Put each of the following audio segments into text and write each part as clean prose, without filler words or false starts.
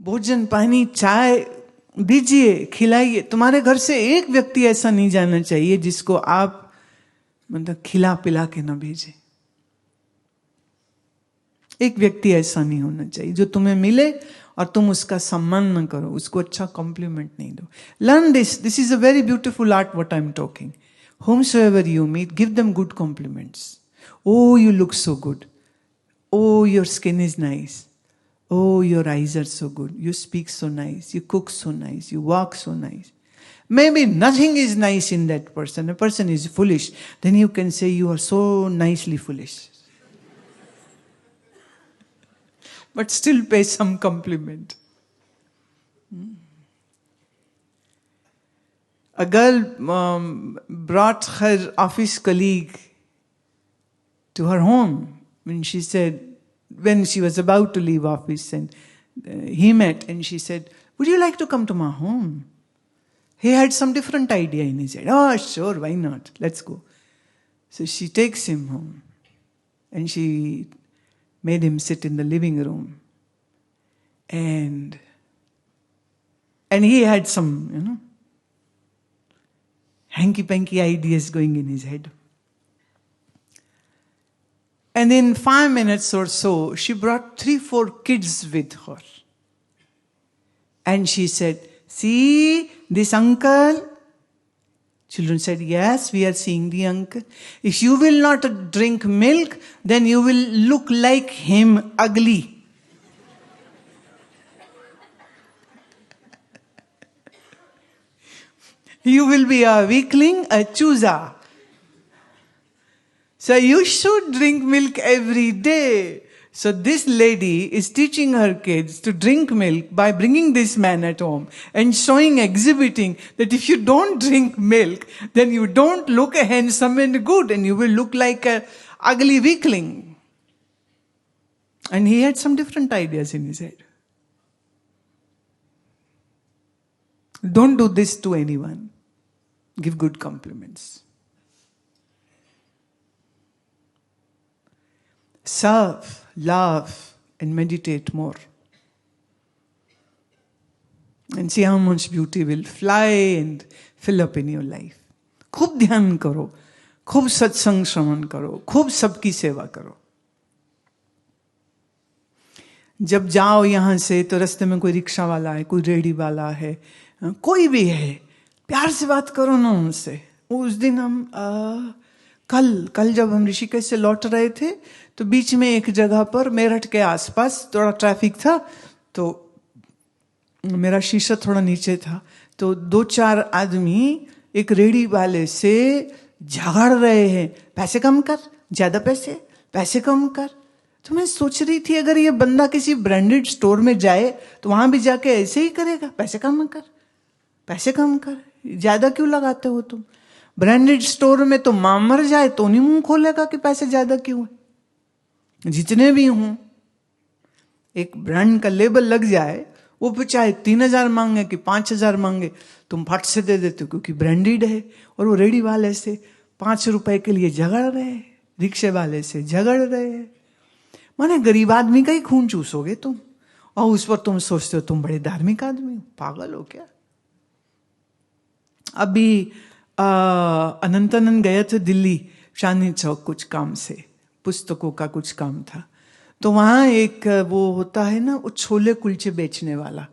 भोजन पानी चाय दीजिए, खिलाइए। तुम्हारे घर से एक व्यक्ति ऐसा नहीं जाना चाहिए जिसको आप मतलब खिला पिला के ना भेजे। एक व्यक्ति ऐसा नहीं होना चाहिए जो तुम्हें मिले और तुम उसका सम्मान न करो, उसको अच्छा कॉम्प्लीमेंट नहीं दो। Learn this is a very beautiful art what I am talking. whomsoever you meet, give them good compliments. Oh, you look so good. Oh, your skin is nice. Oh, your eyes are so good. You speak so nice. You cook so nice. You walk so nice. Maybe nothing is nice in that person. A person is foolish. Then you can say you are so nicely foolish. But still pay some compliment. A girl brought her office colleague to her home when she was about to leave office, and he met and she said, would you like to come to my home? He had some different idea in his head. Oh, sure, why not? Let's go. So she takes him home and she made him sit in the living room. And he had some, hanky-panky ideas going in his head. And in 5 minutes or so, she brought 3-4 kids with her. And she said, see this uncle? Children said, yes, we are seeing the uncle. If you will not drink milk, then you will look like him, ugly. You will be a weakling, a chooser. So you should drink milk every day. So this lady is teaching her kids to drink milk by bringing this man at home and exhibiting that if you don't drink milk, then you don't look handsome and good and you will look like a ugly weakling. And he had some different ideas in his head. Don't do this to anyone. Give good compliments. Serve, love, and meditate more. And see how much beauty will fly and fill up in your life. खूब ध्यान करो, खूब सत्संग श्रवण करो, खूब सबकी सेवा करो. जब जाओ यहां से तो रास्ते में कोई रिक्शा वाला है, कोई रेडी वाला है, कोई भी है, प्यार से बात करो ना उनसे. उस दिन हम कल जब हम ऋषिकेश से लौट रहे थे तो बीच में एक जगह पर मेरठ के आसपास थोड़ा ट्रैफिक था, तो मेरा शीशा थोड़ा नीचे था, तो 2-4 आदमी एक रेडी वाले से झगड़ रहे हैं, पैसे कम कर, ज्यादा पैसे कम कर. तो मैं सोच रही थी अगर ये बंदा किसी ब्रांडेड स्टोर में जाए तो वहां भी जाके ऐसे ही करेगा, पैसे कम कर, ज्यादा क्यों लगाते हो तुम. ब्रांडेड स्टोर में तो मां मर जाए तो नहीं मुंह खोलेगा कि पैसे ज्यादा क्यों है. जितने भी हों, एक ब्रांड का लेबल लग जाए, वो चाहे 3,000 मांगे कि 5,000 मांगे, तुम फट से दे देते हो क्योंकि ब्रांडेड है. और वो रेडी वाले से 5 रुपए के लिए झगड़ रहे, रिक्शे वाले से झगड़ रहे. माने गरीब आदमी का ही खून चूसोगे तुम, और उस पर तुम सोचते हो तुम बड़े धार्मिक आदमी हो. पागल हो क्या. अभी अनंतानंद गए थे दिल्ली, चांदनी चौक, कुछ काम से, पुस्तकों का कुछ काम था. तो वहां एक वो होता है ना, वो छोले कुलचे बेचने वाला,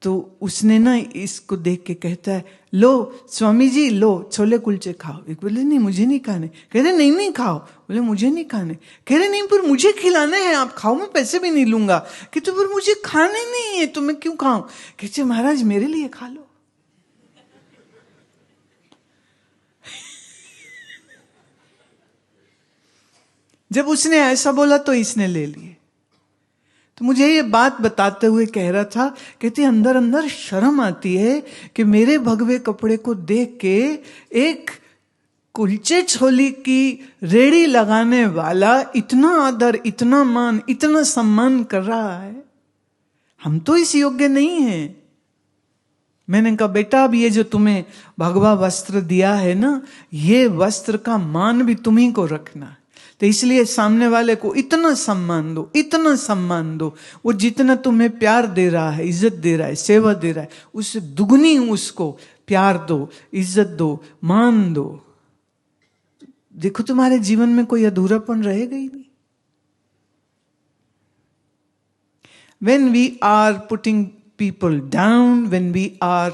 तो उसने ना इसको देख के कहता है, लो स्वामी जी लो छोले कुलचे खाओ. एक बोले नहीं मुझे नहीं खाने. कह रहे नहीं खाओ. बोले मुझे नहीं खाने. कह रहे नहीं पर मुझे खिलाने हैं, आप खाओ, मैं पैसे भी नहीं लूंगा. कहते पर मुझे खाने नहीं है तो मैं क्यों खाऊं. कहते महाराज मेरे लिए खा लो. जब उसने ऐसा बोला तो इसने ले लिए. तो मुझे ये बात बताते हुए कह रहा था, कहते अंदर अंदर शर्म आती है कि मेरे भगवे कपड़े को देख के एक कुलचे छोले की रेड़ी लगाने वाला इतना आदर, इतना मान, इतना सम्मान कर रहा है. हम तो इस योग्य नहीं हैं. मैंने कहा बेटा अब ये जो तुम्हें भगवा वस्त्र दिया है ना, ये वस्त्र का मान भी तुम्ही को रखना. तो इसलिए सामने वाले को इतना सम्मान दो, इतना सम्मान दो, वो जितना तुम्हें प्यार दे रहा है, इज्जत दे रहा है, सेवा दे रहा है, उससे दुगनी उसको प्यार दो, इज्जत दो, मान दो। देखो तुम्हारे जीवन में कोई अधूरापन रहेगा ही नहीं। When we are putting people down, when we are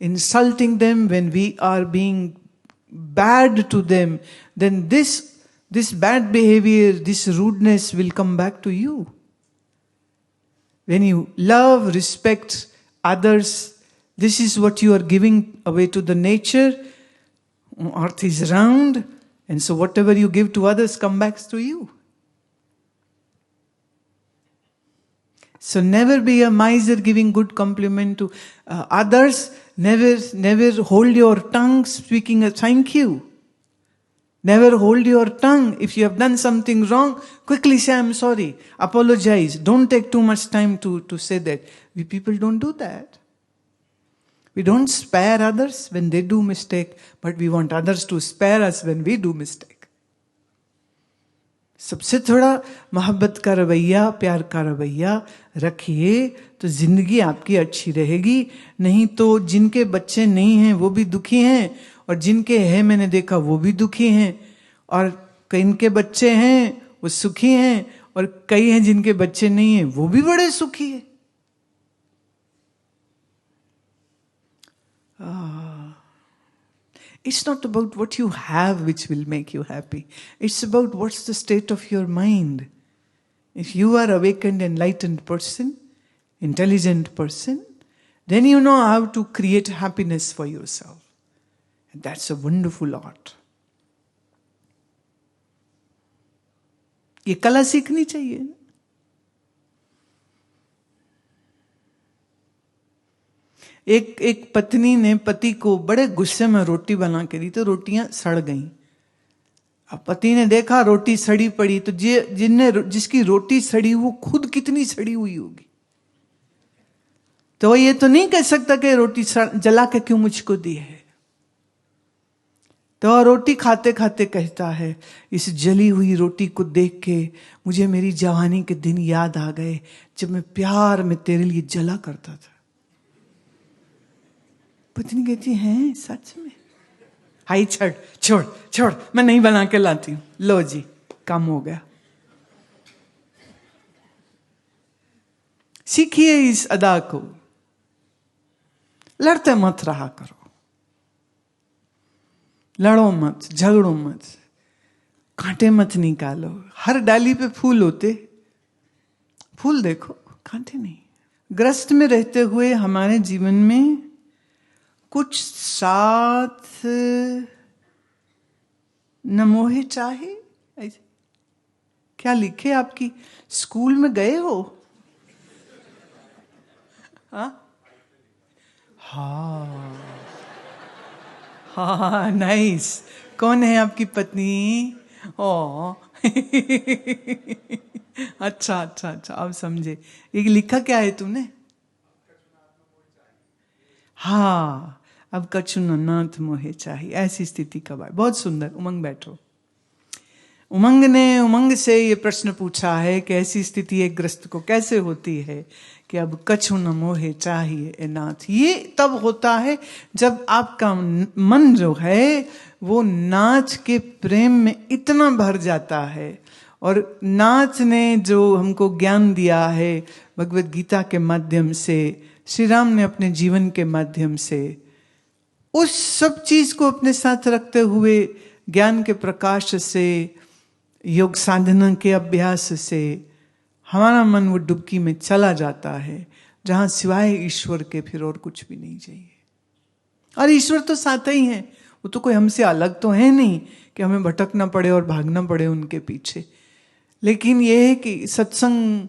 insulting them, when we are being bad to them, then this bad behavior, this rudeness will come back to you. When you love, respect others, this is what you are giving away to the nature. Earth is round, and so whatever you give to others comes back to you. So never be a miser giving good compliment to others. Never hold your tongue speaking a thank you. Never hold your tongue. If you have done something wrong, quickly say, I'm sorry. Apologize. Don't take too much time to say that. We people don't do that. We don't spare others when they do mistake, but we want others to spare us when we do mistake. सबसे थोड़ा मोहब्बत का रवैया, प्यार का रवैया रखिए तो जिंदगी आपकी अच्छी रहेगी। नहीं तो जिनके बच्चे नहीं हैं वो भी दुखी हैं, और जिनके हैं मैंने देखा वो भी दुखी हैं, और कई के बच्चे हैं वो सुखी हैं, और कई हैं जिनके बच्चे नहीं हैं वो भी बड़े सुखी हैं। It's not about what you have which will make you happy. It's about what's the state of your mind. If you are awakened, enlightened person, intelligent person, then you know how to create happiness for yourself. And that's a wonderful art. ये कला सीखनी चाहिए। एक पत्नी ने पति को बड़े गुस्से में रोटी बना के दी तो रोटियां सड़ गईं। अब पति ने देखा रोटी सड़ी पड़ी, तो जिसकी रोटी सड़ी वो खुद कितनी सड़ी हुई होगी। तो ये तो नहीं कह सकता कि रोटी जला के क्यों मुझको दी है। तो रोटी खाते खाते कहता है, इस जली हुई रोटी को देख के मुझे मेरी जवानी के दिन याद आ गए जब मैं प्यार में तेरे लिए जला करता था। पत्नी कहती है सच में? हाई छोड़ मैं नहीं बना के लाती हूं, लो जी काम हो गया। सीखिए इस अदा को, लड़ते मत रहा करो, लड़ो मत, झगड़ो मत, कांटे मत निकालो। हर डाली पे फूल होते, फूल देखो कांटे नहीं। ग्रस्त में रहते हुए हमारे जीवन में कुछ साथ न मोहे चाहे, ऐसे क्या लिखे आपकी स्कूल में गए हो? हाँ नाइस। कौन है आपकी पत्नी? ओ अच्छा, अब समझे। ये लिखा क्या है तुमने? हाँ, अब कछु नाथ मोहे चाहिए, ऐसी स्थिति कब आए। बहुत सुंदर। उमंग बैठो। उमंग ने उमंग से ये प्रश्न पूछा है कि ऐसी स्थिति एक ग्रस्त को कैसे होती है कि अब कछु न मोहे चाहिए ए नाथ। ये तब होता है जब आपका मन जो है वो नाथ के प्रेम में इतना भर जाता है, और नाथ ने जो हमको ज्ञान दिया है भगवद गीता के माध्यम से, श्री राम ने अपने जीवन के माध्यम से, उस सब चीज को अपने साथ रखते हुए ज्ञान के प्रकाश से, योग साधना के अभ्यास से हमारा मन वो डुबकी में चला जाता है जहां सिवाय ईश्वर के फिर और कुछ भी नहीं चाहिए। और ईश्वर तो साथ ही हैं, वो तो कोई हमसे अलग तो है नहीं कि हमें भटकना पड़े और भागना पड़े उनके पीछे। लेकिन ये है कि सत्संग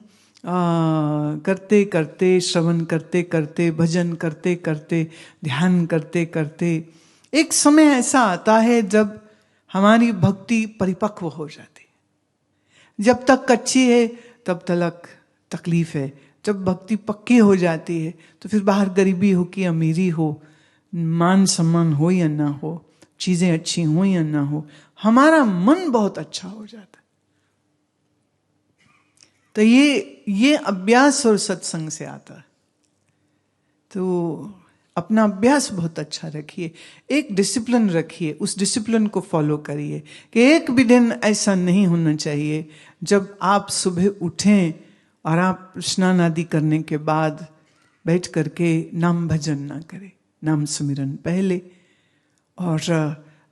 करते करते, श्रवण करते करते, भजन करते करते, ध्यान करते करते एक समय ऐसा आता है जब हमारी भक्ति परिपक्व हो जाती है। जब तक कच्ची है तब तक तकलीफ है, जब भक्ति पक्की हो जाती है तो फिर बाहर गरीबी हो कि अमीरी हो, मान सम्मान हो या ना हो, चीजें अच्छी हो या ना हो, हमारा मन बहुत अच्छा हो जाता है। तो ये अभ्यास और सत्संग से आता है। तो अपना अभ्यास बहुत अच्छा रखिए, एक डिसिप्लिन रखिए, उस डिसिप्लिन को फॉलो करिए कि एक भी दिन ऐसा नहीं होना चाहिए जब आप सुबह उठें और आप स्नान आदि करने के बाद बैठ करके नाम भजन ना करें। नाम सुमिरन पहले, और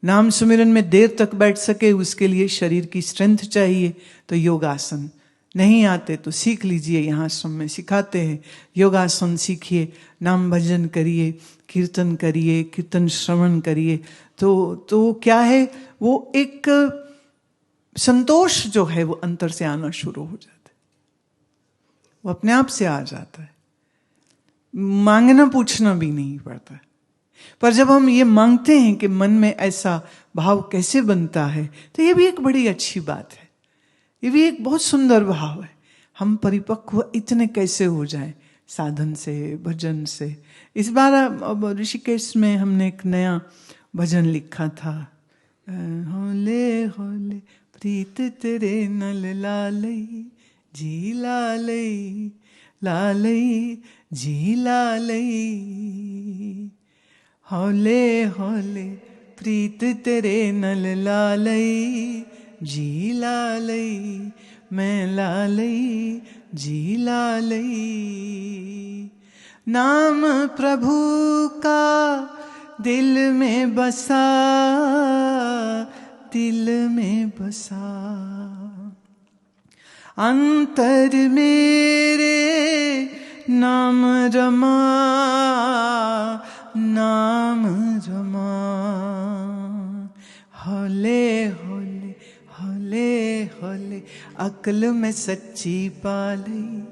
नाम सुमिरन में देर तक बैठ सके उसके लिए शरीर की स्ट्रेंथ चाहिए। तो योगासन नहीं आते तो सीख लीजिए, यहाँ आश्रम में सिखाते हैं। योगासन सीखिए, नाम भजन करिए, कीर्तन करिए, कीर्तन श्रवण करिए। तो क्या है, वो एक संतोष जो है वो अंतर से आना शुरू हो जाता है, वो अपने आप से आ जाता है, मांगना पूछना भी नहीं पड़ता। पर जब हम ये मांगते हैं कि मन में ऐसा भाव कैसे बनता है, तो ये भी एक बड़ी अच्छी बात है, ये भी एक बहुत सुंदर भाव है। हम परिपक्व इतने कैसे हो जाएं साधन से, भजन से। इस बार अब ऋषिकेश में हमने एक नया भजन लिखा था, होले होले प्रीत तेरे नल लालई जी लालई लालई जी लालई, होले होले प्रीत तेरे नल लालई जी लालई, मैं लालई जी लालई। नाम प्रभु का दिल में बसा, दिल में बसा, अंतर मेरे नाम रमा, नाम रमा। होले होले होले होले अक्ल में सच्ची पालई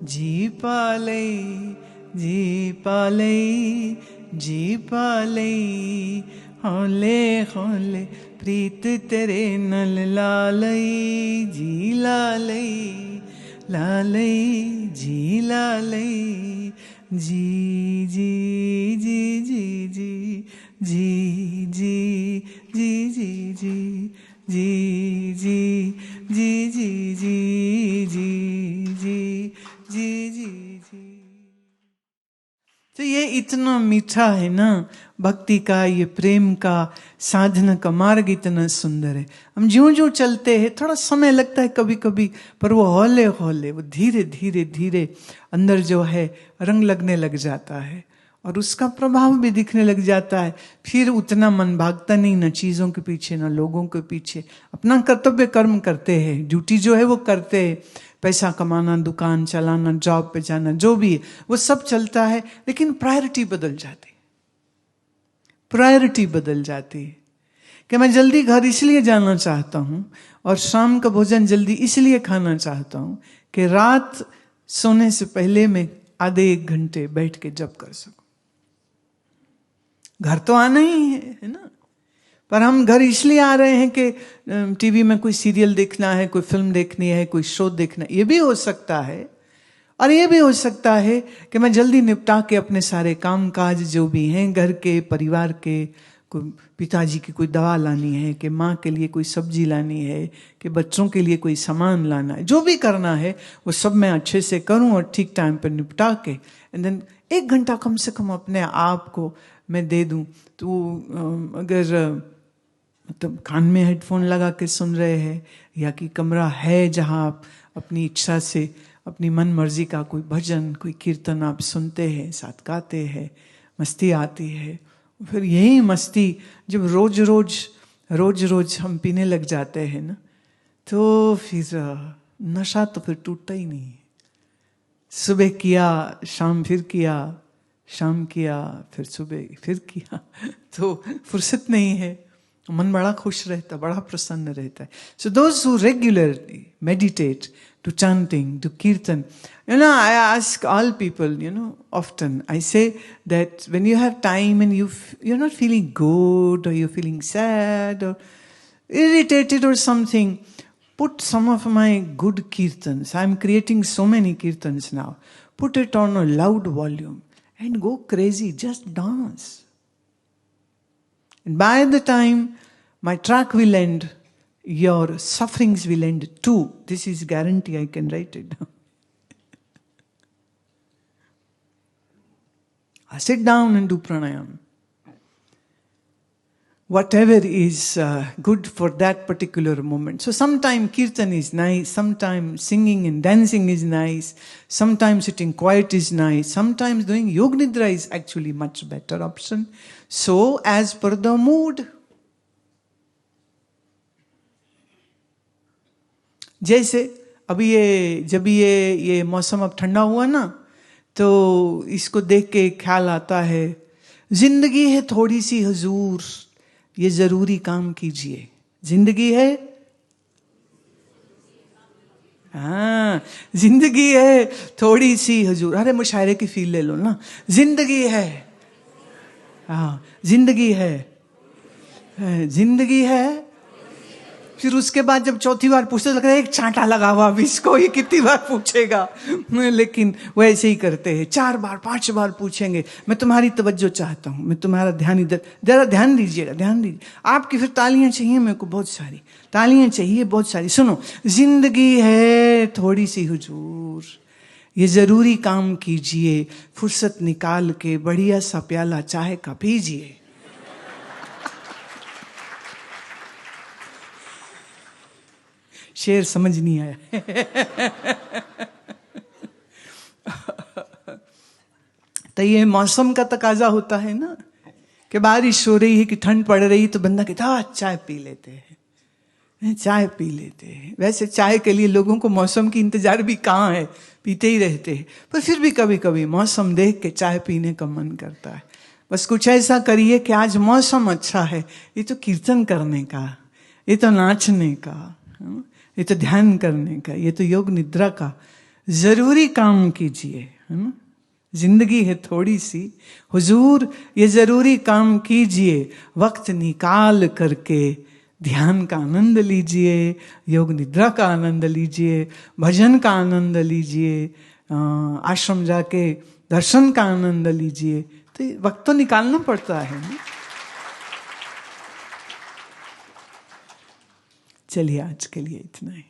जी पालई जी पालई जी पालई, होले होले प्रीत तेरे नल लालई जी लालई लालई जी लालई, जी जी जी जी जी जी जी जी जी जी जी जी जी जी जी जी जी जी जी। तो ये इतना मीठा है ना, भक्ति का, ये प्रेम का, साधना का मार्ग इतना सुंदर है। हम ज्यों ज्यों चलते हैं, थोड़ा समय लगता है कभी कभी, पर वो हौले हौले, वो धीरे धीरे धीरे अंदर जो है रंग लगने लग जाता है और उसका प्रभाव भी दिखने लग जाता है। फिर उतना मन भागता नहीं, न चीज़ों के पीछे न लोगों के पीछे। अपना कर्तव्य कर्म करते हैं, ड्यूटी जो है वो करते हैं, पैसा कमाना, दुकान चलाना, जॉब पे जाना, जो भी है वो सब चलता है। लेकिन प्रायोरिटी बदल जाती है, प्रायोरिटी बदल जाती है कि मैं जल्दी घर इसलिए जाना चाहता हूँ और शाम का भोजन जल्दी इसलिए खाना चाहता हूँ कि रात सोने से पहले मैं आधे एक घंटे बैठ के जप कर सकूं। घर तो आना ही है ना, पर हम घर इसलिए आ रहे हैं कि टीवी में कोई सीरियल देखना है, कोई फिल्म देखनी है, कोई शो देखना है। ये भी हो सकता है, और ये भी हो सकता है कि मैं जल्दी निपटा के अपने सारे काम काज जो भी हैं घर के, परिवार के, कोई पिताजी की कोई दवा लानी है, कि माँ के लिए कोई सब्जी लानी है, कि बच्चों के लिए कोई सामान लाना है, जो भी करना है वो सब मैं अच्छे से करूं और ठीक टाइम पर निपटा के, एंड देन 1 घंटा कम से कम अपने आप को मैं दे दूं। तो अगर मतलब कान में हेडफोन लगा के सुन रहे हैं, या कि कमरा है जहाँ आप अपनी इच्छा से अपनी मन मर्जी का कोई भजन, कोई कीर्तन आप सुनते हैं, साथ गाते हैं, मस्ती आती है। फिर यही मस्ती जब रोज रोज हम पीने लग जाते हैं ना, तो फिर नशा तो फिर टूटता ही नहीं है। सुबह किया, शाम फिर किया, शाम किया, फिर सुबह फिर किया, तो फुर्सत नहीं है। मन बड़ा खुश रहता, बड़ा प्रसन्न रहता है। So those who regularly meditate to chanting, to kirtan, I ask all people, often I say that when you have time and you're not feeling good, or you're feeling sad or irritated or something, put some of my good kirtans. I'm creating so many kirtans now. Put it on a loud volume and go crazy, just dance. And by the time my track will end, your sufferings will end too. This is guarantee, I can write it down. Sit down and do pranayam. Whatever is good for that particular moment. So sometimes kirtan is nice, sometimes singing and dancing is nice, sometimes sitting quiet is nice, sometimes doing Yoga Nidra is actually much better option. So as per the mood. जैसे अभी जब ये मौसम अब ठंडा हुआ ना, तो इसको देख के ख्याल आता है, जिंदगी है थोड़ी सी हुजूर, ये जरूरी काम कीजिए. जिंदगी है, हाँ, जिंदगी है थोड़ी सी हुजूर. अरे मुशायरे की फील ले लो ना. जिंदगी है, हाँ, जिंदगी है, जिंदगी है. फिर उसके बाद जब चौथी बार पूछते लग रहा है एक चांटा लगा हुआ, अब इसको ये कितनी बार पूछेगा. लेकिन वो ऐसे ही करते हैं, 4 बार 5 बार पूछेंगे. मैं तुम्हारी तवज्जो चाहता हूँ, मैं तुम्हारा ध्यान इधर, जरा ध्यान दीजिएगा, ध्यान दीजिए. आपकी फिर तालियां चाहिए मेरे को, बहुत सारी तालियां चाहिए, बहुत सारी. सुनो, जिंदगी है थोड़ी सी हुजूर, ये जरूरी काम कीजिए, फुर्सत निकाल के बढ़िया सा प्याला चाय का पीजिए. शेर समझ नहीं आया. तो ये मौसम का तकाजा होता है ना, कि बारिश हो रही है कि ठंड पड़ रही है, तो बंदा कहता है चाय पी लेते हैं, चाय पी लेते हैं. वैसे चाय के लिए लोगों को मौसम की इंतजार भी कहाँ है, पीते ही रहते हैं. पर फिर भी कभी कभी मौसम देख के चाय पीने का मन करता है. बस कुछ ऐसा करिए कि आज मौसम अच्छा है, ये तो कीर्तन करने का, ये तो नाचने का, ये तो ध्यान करने का, ये तो योग निद्रा का जरूरी काम कीजिए, है ना. जिंदगी है थोड़ी सी हुजूर, ये जरूरी काम कीजिए, वक्त निकाल करके ध्यान का आनंद लीजिए, योग निद्रा का आनंद लीजिए, भजन का आनंद लीजिए, आश्रम जाके दर्शन का आनंद लीजिए. तो वक्त तो निकालना पड़ता है ना. चलिए आज के लिए इतना ही.